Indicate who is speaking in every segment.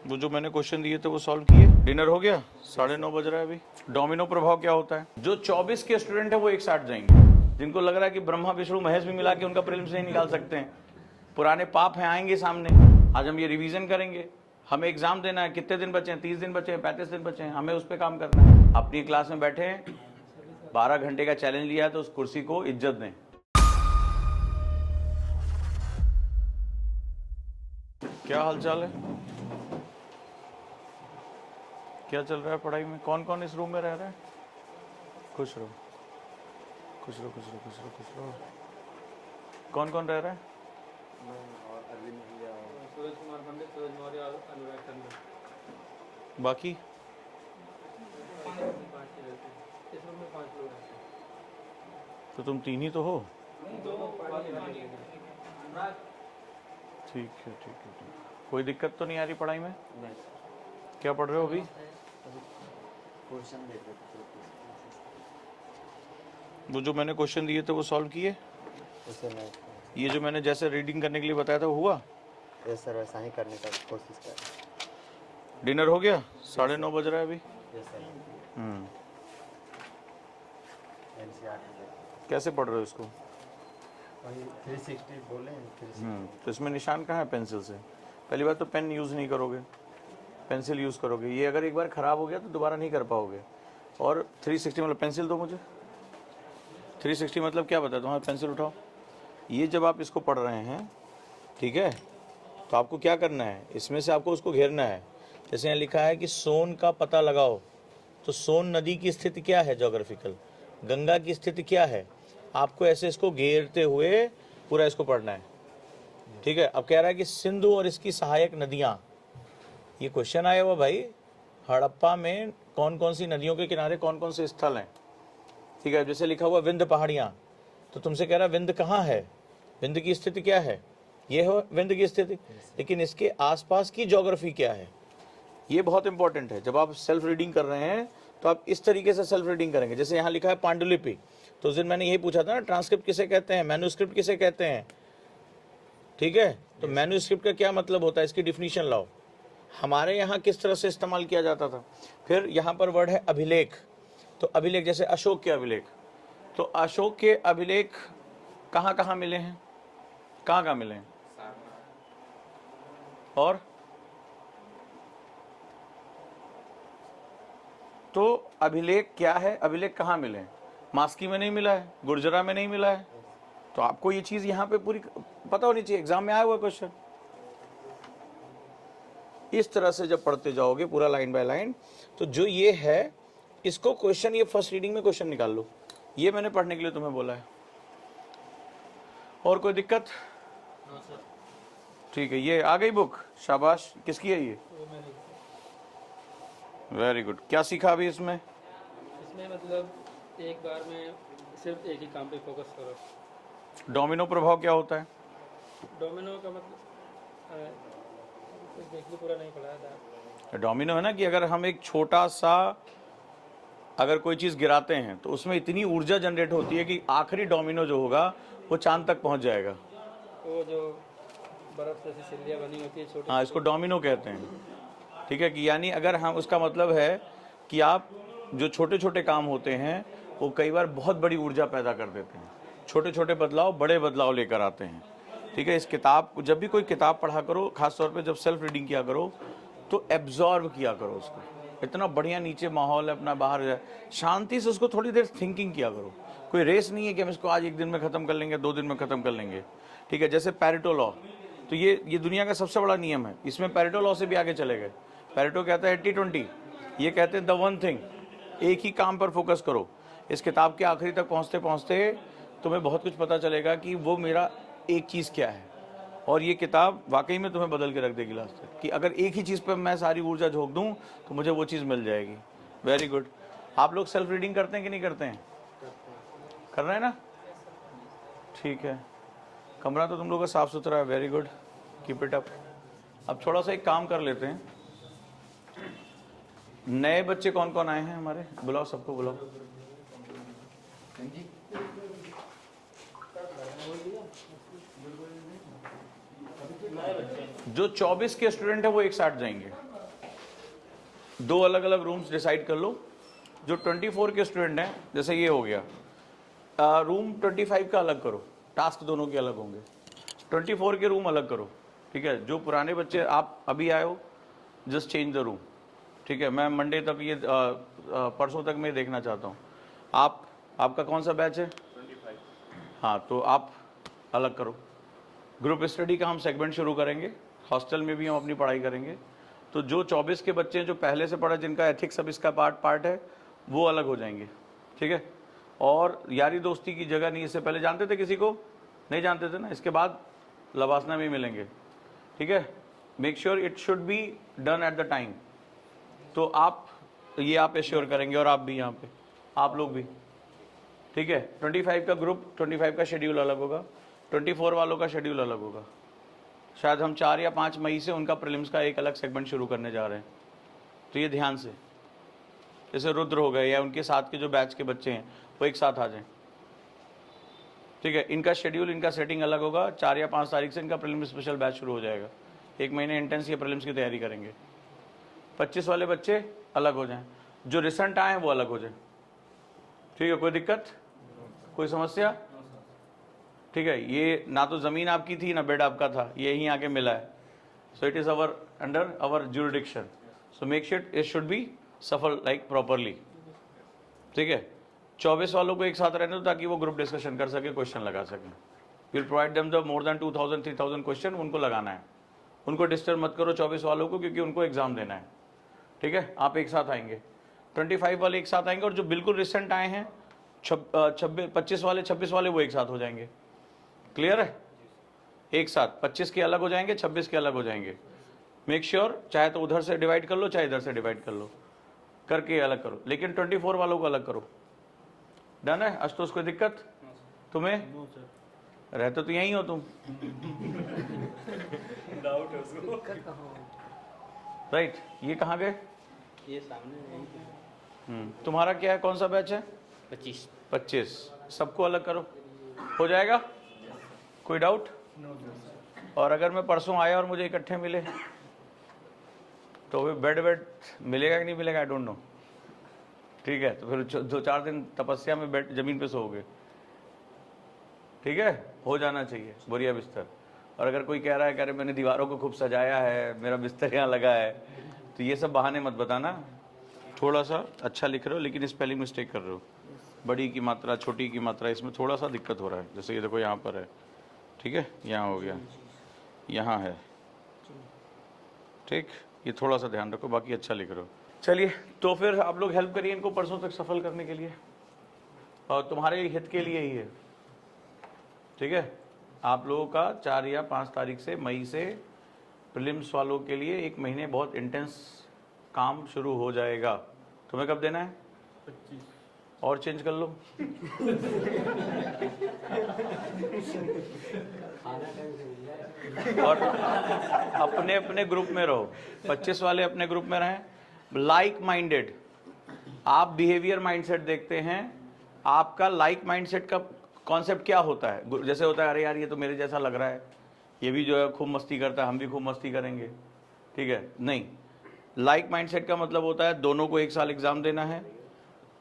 Speaker 1: वो जो मैंने क्वेश्चन दिए थे वो सॉल्व किए। डिनर हो गया? 9:30 बज रहा है अभी। डोमिनो प्रभाव क्या होता है? जो 24 के स्टूडेंट है वो एक साथ जाएंगे। जिनको लग रहा है कि ब्रह्मा विष्णु महेश भी मिला के उनका प्रीलिम्स नहीं निकाल सकते हैं, पुराने पाप हैं, आएंगे सामने। आज हम ये रिवीजन करेंगे। हमें एग्जाम देना है। कितने दिन बचे हैं? 30 दिन बचे हैं, 35 दिन बचे हैं। हमें उस पर काम करना है। अपनी क्लास में बैठे 12 घंटे का चैलेंज लिया है तो उस कुर्सी को इज्जत दें। क्या हालचाल है? क्या चल रहा है पढ़ाई में? कौन कौन इस रूम में रह रहा है? खुश रहो, खुश रहो, खुश रहो, खुश रहो, खुश रहो। कौन कौन रह रहा है?
Speaker 2: सूरज कुमार पंडित, सूरज मौर्य और अनुराग टंडन।
Speaker 1: बाकी
Speaker 2: इस रूम में 5 लोग रहते हैं।
Speaker 1: तो तुम 3 ही तो हो। ठीक है, ठीक है, ठीक है। कोई दिक्कत तो नहीं आ रही पढ़ाई में?
Speaker 3: नहीं।
Speaker 1: क्या पढ़ रहे हो अभी?
Speaker 3: क्वेश्चन देख रहे थे।
Speaker 1: वो जो मैंने क्वेश्चन दिए थे वो सॉल्व किए?
Speaker 3: उसे मैं
Speaker 1: ये जो मैंने जैसे रीडिंग करने के लिए बताया था वो हुआ?
Speaker 3: यस सर, वैसा ही करने का कोशिश कर।
Speaker 1: डिनर हो गया? 9:30 बज रहा है अभी।
Speaker 3: Yes sir. NCERT
Speaker 1: कैसे पढ़ रहे हो इसको?
Speaker 3: वही 360 बोले हैं, 360।
Speaker 1: तो इसमें निशान कहाँ है पेंसिल से? पहली बात तो पेन यूज़ नहीं करोगे, पेंसिल यूज़ करोगे। ये अगर एक बार ख़राब हो गया तो दोबारा नहीं कर पाओगे। और 360 मतलब पेंसिल दो मुझे। 360 मतलब क्या बताया तुम्हारा? पेंसिल उठाओ। ये जब आप इसको पढ़ रहे हैं, ठीक है, तो आपको क्या करना है? इसमें से आपको उसको घेरना है। जैसे यहाँ लिखा है कि सोन का पता लगाओ, तो सोन नदी की स्थिति क्या है ज्योग्राफिकल, गंगा की स्थिति क्या है, आपको ऐसे इसको घेरते हुए पूरा इसको पढ़ना है। ठीक है। अब कह रहा है कि सिंधु और इसकी सहायक नदियाँ, ये क्वेश्चन आया हुआ भाई, हड़प्पा में कौन कौन सी नदियों के किनारे कौन कौन से स्थल हैं। ठीक है। जैसे लिखा हुआ विंध्य पहाड़ियाँ, तो तुमसे कह रहा है विंध्य कहाँ है, विंध्य की स्थिति क्या है, ये हो विंध्य की स्थिति, लेकिन इसके आसपास की ज्योग्राफी क्या है, ये बहुत इंपॉर्टेंट है। जब आप सेल्फ रीडिंग कर रहे हैं तो आप इस तरीके से सेल्फ रीडिंग करेंगे। जैसे यहाँ लिखा है पांडुलिपि, तो उस दिन मैंने यही पूछा था ना, ट्रांसक्रिप्ट किसे कहते हैं, मैन्युस्क्रिप्ट किसे कहते हैं। ठीक है। तो मैन्युस्क्रिप्ट का क्या मतलब होता है, इसकी डिफिनीशन लाओ। हमारे यहाँ किस तरह से इस्तेमाल किया जाता था। फिर यहाँ पर वर्ड है अभिलेख, तो अभिलेख जैसे अशोक के अभिलेख, तो अशोक के अभिलेख कहाँ कहाँ मिले हैं, कहाँ कहाँ मिले हैं? और तो अभिलेख क्या है, अभिलेख कहाँ मिले हैं? मास्की में नहीं मिला है, गुर्जरा में नहीं मिला है। तो आपको ये चीज यहाँ पे पूरी पता होनी चाहिए, एग्जाम में आया हुआ क्वेश्चन। इस तरह से जब पढ़ते जाओगे पूरा लाइन बाय लाइन, तो जो ये है इसको क्वेश्चन, ये फर्स्ट रीडिंग में क्वेश्चन निकाल लो। ये मैंने पढ़ने के लिए तुम्हें बोला है। और कोई दिक्कत? ठीक है। ये आ गई बुक, शाबाश। किसकी है ये? Very good. क्या सीखा अभी इसमें?
Speaker 2: इसमें मतलब एक बार में सिर्फ एक ही काम पे फोकस करो।
Speaker 1: डोमिनो प्रभाव क्या होता है?
Speaker 2: डोमिनो का मतलब देखिए पूरा नहीं पढ़ाया था।
Speaker 1: डोमिनो है ना कि अगर हम एक छोटा सा अगर कोई चीज़ गिराते हैं तो उसमें इतनी ऊर्जा जनरेट होती है कि आखिरी डोमिनो जो होगा वो चांद तक पहुंच जाएगा।
Speaker 2: वो जो बर्फ जैसी सिल्लियाँ बनी होती है छोटी,
Speaker 1: हाँ, इसको डोमिनो कहते हैं। ठीक है। कि यानी अगर हम, उसका मतलब है कि आप जो छोटे छोटे काम होते हैं वो कई बार बहुत बड़ी ऊर्जा पैदा कर देते हैं। छोटे छोटे बदलाव बड़े बदलाव लेकर आते हैं। ठीक है। इस किताब को, जब भी कोई किताब पढ़ा करो, खासतौर पे जब सेल्फ रीडिंग किया करो, तो एब्जॉर्व किया करो उसको। इतना बढ़िया नीचे माहौल है अपना, बाहर जाए शांति से उसको थोड़ी देर थिंकिंग किया करो। कोई रेस नहीं है कि हम इसको आज 1 दिन में ख़त्म कर लेंगे, 2 दिन में ख़त्म कर लेंगे। ठीक है। जैसे पैरेटो लॉ, तो ये दुनिया का सबसे बड़ा नियम है। इसमें पैरेटो लॉ से भी आगे चले गए। पैरेटो कहता है 80-20, ये कहते हैं द वन थिंग, एक ही काम पर फोकस करो। इस किताब के आखिरी तक पहुँचते पहुँचते तुम्हें बहुत कुछ पता चलेगा कि वो मेरा एक चीज़ क्या है। और ये किताब वाकई में तुम्हें बदल के रख देगी लास्ट तक, कि अगर एक ही चीज़ पर मैं सारी ऊर्जा झोंक दूं तो मुझे वो चीज़ मिल जाएगी। Very good. आप लोग सेल्फ रीडिंग करते हैं कि नहीं करते हैं? कर रहे हैं ना? ठीक है। कमरा तो तुम लोग का साफ़ सुथरा है। Very good, keep it up. अब थोड़ा सा एक काम कर लेते हैं। नए बच्चे कौन कौन आए हैं हमारे? बुलाओ, सबको बुलाओ। जो 24 के स्टूडेंट है वो एक साथ जाएंगे। दो अलग अलग रूम्स डिसाइड कर लो। जो 24 के स्टूडेंट हैं, जैसे ये हो गया, रूम 25 का अलग करो, टास्क दोनों के अलग होंगे। 24 के रूम अलग करो, ठीक है। जो पुराने बच्चे, आप अभी आए हो, जस्ट चेंज द रूम, ठीक है। मैं मंडे तक ये परसों तक मैं देखना चाहता हूँ। आपका कौन सा बैच है? 25। हाँ, तो आप अलग करो। ग्रुप स्टडी का हम सेगमेंट शुरू करेंगे, हॉस्टल में भी हम अपनी पढ़ाई करेंगे। तो जो 24 के बच्चे हैं जो पहले से पढ़ा, जिनका एथिक्स सब इसका पार्ट है, वो अलग हो जाएंगे, ठीक है। और यारी दोस्ती की जगह नहीं, इससे पहले जानते थे किसी को? नहीं जानते थे ना। इसके बाद लवासना में मिलेंगे, ठीक है। Make sure it should be done at the time. तो आप एश्योर करेंगे, और आप भी यहाँ पे, आप लोग भी, ठीक है। 25 का ग्रुप, 25 का शेड्यूल अलग होगा, 24 वालों का शेड्यूल अलग होगा। शायद हम 4 या 5 मई से उनका प्रीलिम्स का एक अलग सेगमेंट शुरू करने जा रहे हैं। तो ये ध्यान से, जैसे रुद्र हो गए या उनके साथ के जो बैच के बच्चे हैं वो एक साथ आ जाएं, ठीक है। इनका शेड्यूल, इनका सेटिंग अलग होगा। 4 या 5 तारीख से इनका प्रीलिम्स स्पेशल बैच शुरू हो जाएगा। 1 महीने इंटेंस ये प्रीलिम्स की तैयारी करेंगे। 25 वाले बच्चे अलग हो जाएं, जो रिसेंट आए हैं वो अलग हो जाएं, ठीक है। कोई दिक्कत, कोई समस्या? ठीक है। ये ना तो ज़मीन आपकी थी ना बेड आपका था, ये यहीं आके मिला है। So it is our under our jurisdiction, so make sure it should be सफल लाइक प्रॉपरली, ठीक है। 24 वालों को एक साथ रहने दो ताकि वो ग्रुप डिस्कशन कर सके, क्वेश्चन लगा सकें। Will provide them the more than 2000-3000 question, उनको लगाना है। उनको डिस्टर्ब मत करो 24 वालों को, क्योंकि उनको एग्जाम देना है, ठीक है। आप एक साथ आएंगे, 25 वाले एक साथ आएंगे, और जो बिल्कुल रिसेंट आए हैं 25 वाले 26 वाले वो एक साथ हो जाएंगे। क्लियर है? एक साथ 25 के अलग हो जाएंगे, 26 के अलग हो जाएंगे। मेक श्योर चाहे तो उधर से डिवाइड कर लो, चाहे इधर से डिवाइड कर लो, करके अलग करो, लेकिन 24 वालों को अलग करो। डन है? आशुतोष कोई दिक्कत तुम्हें? रहते तो यहीं हो तुम।
Speaker 4: डाउट है उसको।
Speaker 1: राइट, ये कहाँ गए?
Speaker 2: ये सामने
Speaker 1: तुम्हारा क्या है, कौन सा बैच है? 25। सबको अलग करो, हो जाएगा? कोई डाउट? और अगर मैं परसों आया और मुझे इकट्ठे मिले तो फिर बेड मिलेगा कि नहीं मिलेगा, आई डोंट नो, ठीक है। तो फिर 2-4 दिन तपस्या में बेड जमीन पे सोओगे, ठीक है। हो जाना चाहिए बढ़िया बिस्तर। और अगर कोई कह रहा है, कह रहे मैंने दीवारों को खूब सजाया है, मेरा बिस्तर यहाँ लगा है, तो ये सब बहाने मत बताना। थोड़ा सा अच्छा लिख रहे हो लेकिन स्पेलिंग मिस्टेक कर रहे हो। बड़ी की मात्रा, छोटी की मात्रा, इसमें थोड़ा सा दिक्कत हो रहा है। जैसे ये देखो यहाँ पर है, ठीक है, यहाँ हो गया, यहाँ है, ठीक। ये थोड़ा सा ध्यान रखो, बाकी अच्छा लिख रहे हो। चलिए, तो फिर आप लोग हेल्प करिए इनको परसों तक सफल करने के लिए, और तुम्हारे हित के लिए ही है, ठीक है। आप लोगों का 4 या 5 तारीख से, मई से प्रीलिम्स वालों के लिए 1 महीने बहुत इंटेंस काम शुरू हो जाएगा। तुम्हें कब देना है?
Speaker 2: 25।
Speaker 1: और चेंज कर लो। और अपने अपने ग्रुप में रहो। 25 वाले अपने ग्रुप में रहें, लाइक माइंडेड। आप बिहेवियर माइंडसेट देखते हैं, आपका लाइक माइंडसेट का कॉन्सेप्ट क्या होता है? जैसे होता है, अरे यार ये तो मेरे जैसा लग रहा है, ये भी जो है खूब मस्ती करता है, हम भी खूब मस्ती करेंगे, ठीक है। नहीं, लाइक माइंडसेट का मतलब होता है दोनों को एक साल एग्जाम देना है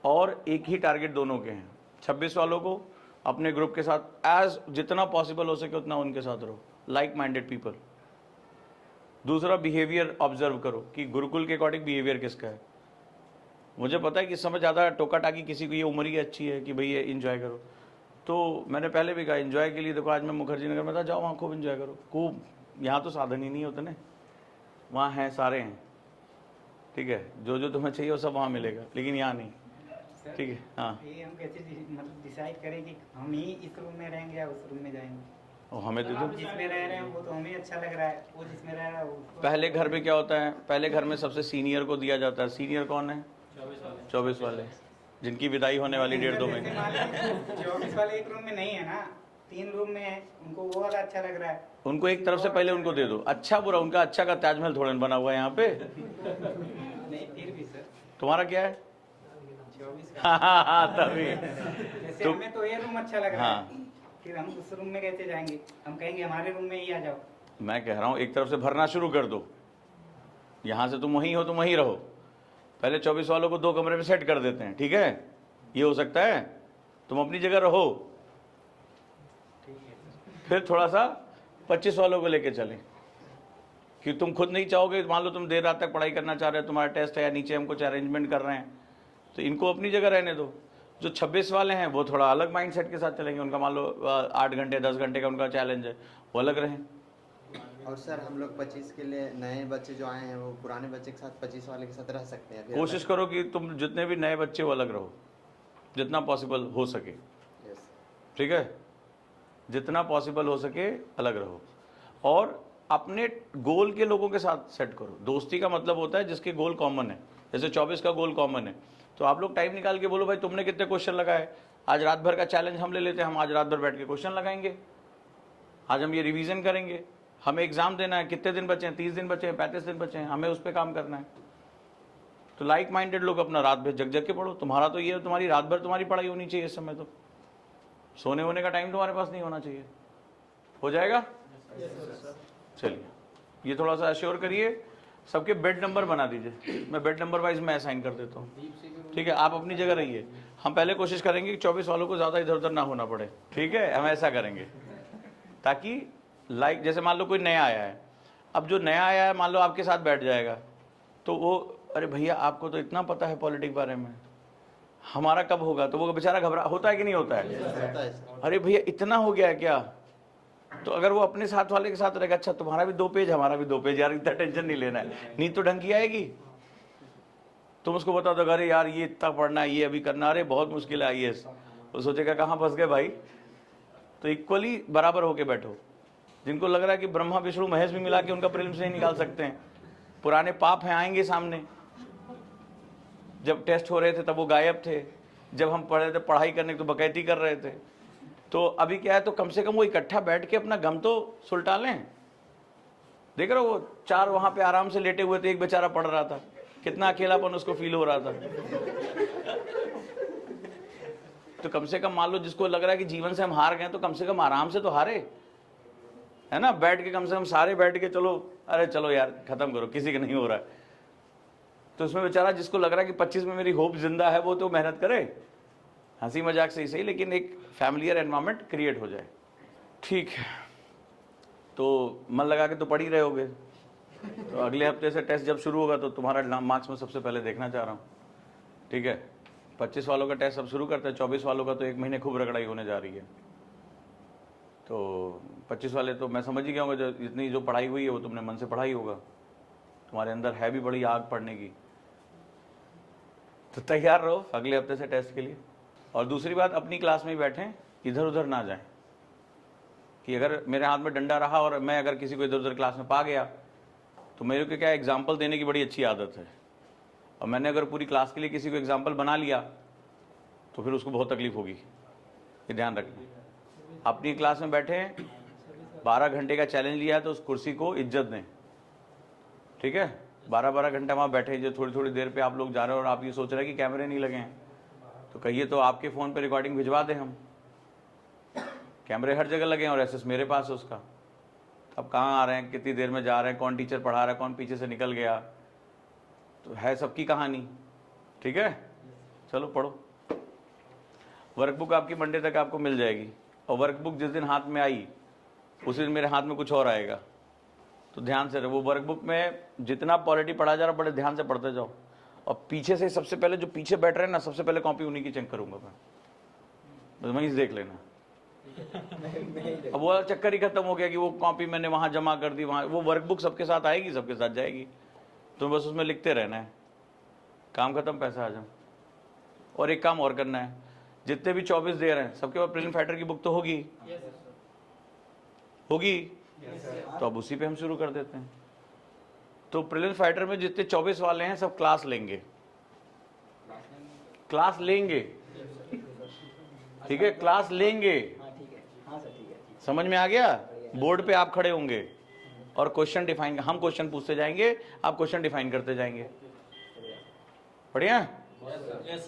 Speaker 1: और एक ही टारगेट दोनों के हैं। 26 वालों को अपने ग्रुप के साथ एज जितना पॉसिबल हो सके उतना उनके साथ रहो, लाइक माइंडेड पीपल। दूसरा, बिहेवियर ऑब्जर्व करो कि गुरुकुल के अकॉर्डिंग बिहेवियर किसका है। मुझे पता है कि इस समय ज़्यादा टोका टाकी किसी को ये उम्र ही अच्छी है कि भाई ये इन्जॉय करो, तो मैंने पहले भी कहा इन्जॉय के लिए देखो, आज मैं मुखर्जी नगर में था, जाओ वहाँ खूब इन्जॉय करो, खूब। यहाँ तो साधन ही नहीं होते ना, वहाँ हैं, सारे हैं, ठीक है। जो जो तुम्हें चाहिए वो सब वहाँ मिलेगा, लेकिन यहाँ नहीं, ठीक है। हाँ,
Speaker 5: ये हम कैसे मतलब डिसाइड करें कि हम ही इस रूम में रहेंगे या उस रूम में जाएंगे?
Speaker 1: और हमें दे दो।
Speaker 5: आप जिसमें रह रहे हैं वो तो हमें अच्छा लग रहा है, वो जिसमें रह रहा है उसको।
Speaker 1: पहले घर में क्या होता है, पहले घर में सबसे सीनियर को दिया जाता है। सीनियर कौन है? 24 वाले, जिनकी विदाई होने वाली 1.5-2 महीने।
Speaker 5: 24 वाले एक रूम में नहीं है ना, 3 रूम में है, उनको वो वाला अच्छा लग रहा है।
Speaker 1: उनको एक तरफ से पहले उनको दे दो। अच्छा बुरा, उनका अच्छा का ताजमहल थोड़ा बना हुआ है यहाँ पे।
Speaker 5: नहीं, फिर भी सर
Speaker 1: तुम्हारा क्या है?
Speaker 5: 24
Speaker 1: हाँ, तभी
Speaker 5: जैसे
Speaker 1: तो
Speaker 5: हमें तो ये रूम अच्छा लग रहा
Speaker 1: हाँ।
Speaker 5: है, फिर हम उस रूम में कैसे जाएंगे? हम कहेंगे हमारे रूम में ही आ जाओ।
Speaker 1: मैं कह रहा हूँ एक तरफ से भरना शुरू कर दो, यहाँ से तुम वहीं हो तुम वहीं रहो, पहले 24 वालों को 2 कमरे में सेट कर देते हैं, ठीक है, ये हो सकता है, तुम अपनी जगह रहो, फिर थोड़ा सा 25 वालों को लेके चलें, कि तुम खुद नहीं चाहोगे, मान लो तुम देर रात तक पढ़ाई करना चाह रहे हो, तुम्हारा टेस्ट है या नीचे हम कुछ अरेंजमेंट कर रहे हैं, तो इनको अपनी जगह रहने दो। जो 26 वाले हैं वो थोड़ा अलग माइंडसेट के साथ चलेंगे, उनका मान लो 8 घंटे 10 घंटे का उनका चैलेंज है, वो अलग रहें।
Speaker 3: और सर हम लोग 25 के लिए नए बच्चे जो आए हैं वो पुराने बच्चे के साथ 25 वाले के साथ रह सकते हैं?
Speaker 1: कोशिश करो कि तुम जितने भी नए बच्चे हो अलग रहो, जितना पॉसिबल हो सके,
Speaker 3: यस।
Speaker 1: ठीक है, जितना पॉसिबल हो सके अलग रहो, और अपने गोल के लोगों के साथ सेट करो। दोस्ती का मतलब होता है जिसके गोल कॉमन है, जैसे 24 का गोल कॉमन है, तो आप लोग टाइम निकाल के बोलो भाई तुमने कितने क्वेश्चन लगाए, आज रात भर का चैलेंज हम ले लेते हैं, हम आज रात भर बैठ के क्वेश्चन लगाएंगे, आज हम ये रिवीजन करेंगे, हमें एग्जाम देना है, कितने दिन बचे हैं, 30 दिन बचे हैं, 35 दिन बचे हैं, हमें उस पर काम करना है। तो लाइक माइंडेड लोग अपना रात भर जग जग के पढ़ो। तुम्हारा तो ये तुम्हारी रात भर तुम्हारी पढ़ाई होनी चाहिए इस समय, तो सोने वोने का टाइम तुम्हारे पास नहीं होना चाहिए। हो जाएगा? चलिए, ये थोड़ा सा अश्योर करिए, सबके बेड नंबर बना दीजिए, मैं बेड नंबर वाइज मैं असाइन कर देता हूँ, ठीक है, आप अपनी जगह रहिए। हम पहले कोशिश करेंगे कि 24 वालों को ज़्यादा इधर उधर ना होना पड़े, ठीक है, हम ऐसा करेंगे ताकि लाइक जैसे मान लो कोई नया आया है, अब जो नया आया है मान लो आपके साथ बैठ जाएगा, तो वो अरे भैया आपको तो इतना पता है पॉलिटिक्स बारे में, हमारा कब होगा, तो वो बेचारा घबरा, होता है कि नहीं होता है, अरे भैया इतना हो गया है क्या, तो अगर वो अपने साथ वाले के साथ रहेगा, अच्छा तुम्हारा भी 2 पेज हमारा भी 2 पेज, यार इतना टेंशन नहीं लेना है, नींद तो ढंग की आएगी। तुम उसको बता दो अरे यार ये इतना पढ़ना है, ये अभी करना, अरे बहुत मुश्किल है IAS, वो सोचेगा कहाँ फंस गए भाई। तो इक्वली बराबर होके बैठो। जिनको लग रहा है कि ब्रह्मा विष्णु महेश भी मिला के उनका प्रीलिम्स नहीं निकाल सकते हैं, पुराने पाप हैं आएंगे सामने। जब टेस्ट हो रहे थे तब वो गायब थे, जब हम पढ़ रहे थे पढ़ाई करने तो बकैती कर रहे थे, तो अभी क्या है, तो कम से कम वो इकट्ठा बैठ के अपना गम तो सुलटा लें। देख रहे हो वो 4 वहां पे आराम से लेटे हुए थे, एक बेचारा पढ़ रहा था, कितना अकेलापन उसको फील हो रहा था। तो कम से कम मान लो जिसको लग रहा है कि जीवन से हम हार गए, तो कम से कम आराम से तो हारे, है ना, बैठ के कम से कम सारे बैठ के चलो, अरे चलो यार खत्म करो, किसी का नहीं हो रहा है। तो उसमें बेचारा जिसको लग रहा है कि 25 में मेरी होप जिंदा है, वो तो मेहनत करे, हंसी मजाक से ही सही, लेकिन एक फैमिलियर एनवायरनमेंट क्रिएट हो जाए, ठीक है। तो मन लगा के तो पढ़ ही रहे होगे, तो अगले हफ्ते से टेस्ट जब शुरू होगा तो तुम्हारा मार्क्स में सबसे पहले देखना चाह रहा हूँ, ठीक है। 25 वालों का टेस्ट अब शुरू करते हैं, 24 वालों का तो 1 महीने खूब रगड़ाई होने जा रही है। तो 25 वाले तो मैं समझ ही गया होगा, जो इतनी जो पढ़ाई हुई है वो तुमने मन से पढ़ाई होगा, तुम्हारे अंदर है भी बड़ी आग पढ़ने की, तो तैयार रहो अगले हफ्ते से टेस्ट के लिए। और दूसरी बात, अपनी क्लास में ही बैठें, इधर उधर ना जाएं, कि अगर मेरे हाथ में डंडा रहा और मैं अगर किसी को इधर उधर क्लास में पा गया, तो मेरे को क्या एग्जाम्पल देने की बड़ी अच्छी आदत है, और मैंने अगर पूरी क्लास के लिए किसी को एग्जाम्पल बना लिया तो फिर उसको बहुत तकलीफ होगी, ये ध्यान रखना। अपनी क्लास में बैठे, 12 घंटे का चैलेंज लिया है तो उस कुर्सी को इज्जत दें, ठीक है। 12-12 घंटा वहाँ बैठे, जो थोड़ी थोड़ी देर पे आप लोग जा रहे हो और आप ये सोच रहे हैं कि कैमरे नहीं लगे हैं, तो कहिए तो आपके फ़ोन पे रिकॉर्डिंग भिजवा दें हम, कैमरे हर जगह लगे हैं और एसेस मेरे पास है उसका। अब कहाँ आ रहे हैं, कितनी देर में जा रहे हैं, कौन टीचर पढ़ा रहा है, कौन पीछे से निकल गया, तो है सबकी कहानी, ठीक है। चलो पढ़ो, वर्कबुक आपकी मंडे तक आपको मिल जाएगी, और वर्कबुक जिस दिन हाथ में आई उसी दिन मेरे हाथ में कुछ और आएगा, तो ध्यान से रहो। वो वर्कबुक में जितना पॉलिटी पढ़ा जा रहा, बड़े ध्यान से पढ़ते जाओ, और पीछे से सबसे पहले जो पीछे बैठ रहे हैं ना, सबसे पहले कॉपी उन्हीं की चेक करूंगा मैं, बस वहीं से देख लेना। अब वो चक्कर ही खत्म हो गया कि वो कॉपी मैंने वहां जमा कर दी, वहां वो वर्कबुक सबके साथ आएगी, सबके साथ जाएगी, तो बस उसमें लिखते रहना है, काम खत्म, पैसा आ जाओ। और एक काम और करना है, जितने भी 24 दे रहे हैं सबके पास प्रिलिम फाइटर की बुक तो होगी, होगी, तो अब उसी पे हम शुरू कर देते हैं। तो प्रिलिम्स फाइटर में जितने 24 वाले हैं सब क्लास लेंगे, क्लास लेंगे, ठीक है, क्लास लेंगे, समझ में आ गया। बोर्ड पे आप खड़े होंगे और क्वेश्चन डिफाइन, हम क्वेश्चन पूछते जाएंगे, आप क्वेश्चन डिफाइन करते जाएंगे, बढ़िया।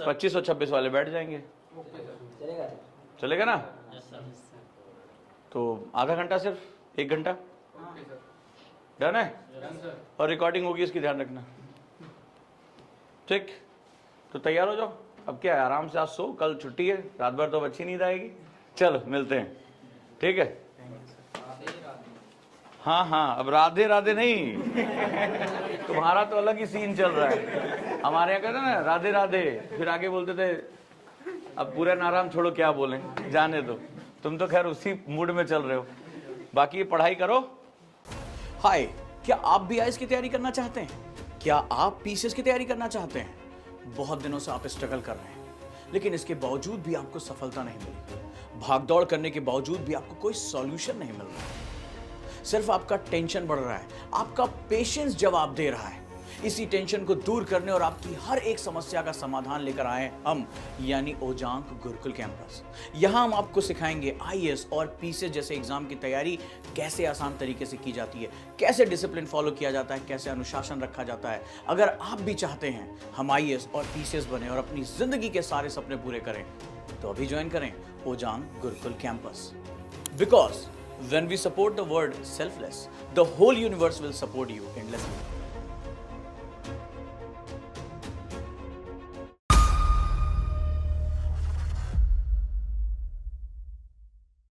Speaker 1: 25 और 26 वाले बैठ जाएंगे, चलेगा ना। तो आधा घंटा, सिर्फ 1 घंटा, डन है। और रिकॉर्डिंग होगी, इसकी ध्यान रखना, ठीक, तो तैयार हो जाओ। अब क्या है, आराम से आज सो, कल छुट्टी है, रात भर तो अच्छी नींद आएगी। चलो मिलते हैं, ठीक है। हाँ हाँ, अब राधे राधे नहीं, तुम्हारा तो अलग ही सीन चल रहा है। हमारे यहाँ कहते ना राधे राधे, फिर आगे बोलते थे अब पूरा नाराम छोड़ो, क्या बोलें, जाने दो। तुम तो खैर उसी मूड में चल रहे हो, बाकी पढ़ाई करो।
Speaker 4: हाय, क्या आप भी आईएएस की तैयारी करना चाहते हैं? क्या आप पीसीएस की तैयारी करना चाहते हैं? बहुत दिनों से आप स्ट्रगल कर रहे हैं, लेकिन इसके बावजूद भी आपको सफलता नहीं मिली। भागदौड़ करने के बावजूद भी आपको कोई सॉल्यूशन नहीं मिल रहा है। सिर्फ आपका टेंशन बढ़ रहा है, आपका पेशेंस जवाब दे रहा है। इसी टेंशन को दूर करने और आपकी हर एक समस्या का समाधान लेकर आए हम, यानी ओजांग गुरुकुल कैंपस। यहाँ हम आपको सिखाएंगे आईएएस और पीसीएस जैसे एग्जाम की तैयारी कैसे आसान तरीके से की जाती है, कैसे डिसिप्लिन फॉलो किया जाता है, कैसे अनुशासन रखा जाता है। अगर आप भी चाहते हैं हम आईएएस और पीसीएस बने और अपनी जिंदगी के सारे सपने पूरे करें, तो अभी ज्वाइन करें Ojaank Gurukul campus. Because when we support the word selfless, the whole universe will support you endlessly.